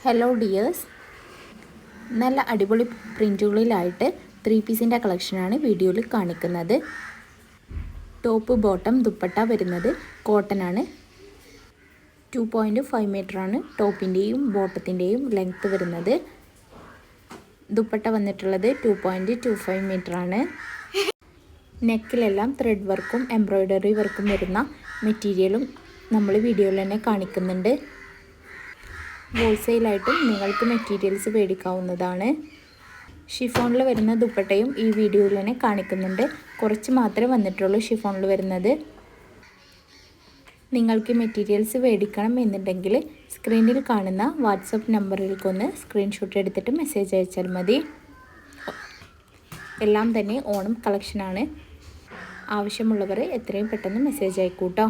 Hello dears, നല്ല അടിപൊളി പ്രിൻറ്റുകളിലായിട്ട് 3 പീസിൻ്റെ കളക്ഷനാണ് വീഡിയോയിൽ കാണിക്കുന്നത്. ടോപ്പ് ബോട്ടം ദുപ്പട്ട വരുന്നത് കോട്ടനാണ്. 2.5 മീറ്ററാണ് ടോപ്പിൻ്റെയും ബോട്ടത്തിൻ്റെയും ലെങ്ത്ത് വരുന്നത്. ദുപ്പട്ട വന്നിട്ടുള്ളത് 2.25 മീറ്ററാണ്. നെക്കിലെല്ലാം ത്രെഡ് വർക്കും എംബ്രോയ്ഡറി വർക്കും വരുന്ന മെറ്റീരിയലും നമ്മൾ വീഡിയോയിൽ തന്നെ കാണിക്കുന്നുണ്ട്. ഹോൾസെയിലായിട്ടും നിങ്ങൾക്ക് മെറ്റീരിയൽസ് മേടിക്കാവുന്നതാണ്. ഷിഫോണിൽ വരുന്ന ദുപ്പട്ടയും ഈ വീഡിയോയിൽ തന്നെ കാണിക്കുന്നുണ്ട്. കുറച്ച് മാത്രമേ വന്നിട്ടുള്ളൂ ഷിഫോണിൽ വരുന്നത്. നിങ്ങൾക്ക് മെറ്റീരിയൽസ് മേടിക്കണം എന്നുണ്ടെങ്കിൽ സ്ക്രീനിൽ കാണുന്ന വാട്സപ്പ് നമ്പറിലേക്കൊന്ന് സ്ക്രീൻഷോട്ട് എടുത്തിട്ട് മെസ്സേജ് അയച്ചാൽ മതി. എല്ലാം തന്നെ ഓണം കളക്ഷനാണ്. ആവശ്യമുള്ളവർ എത്രയും പെട്ടെന്ന് മെസ്സേജ് അയക്കൂട്ടോ.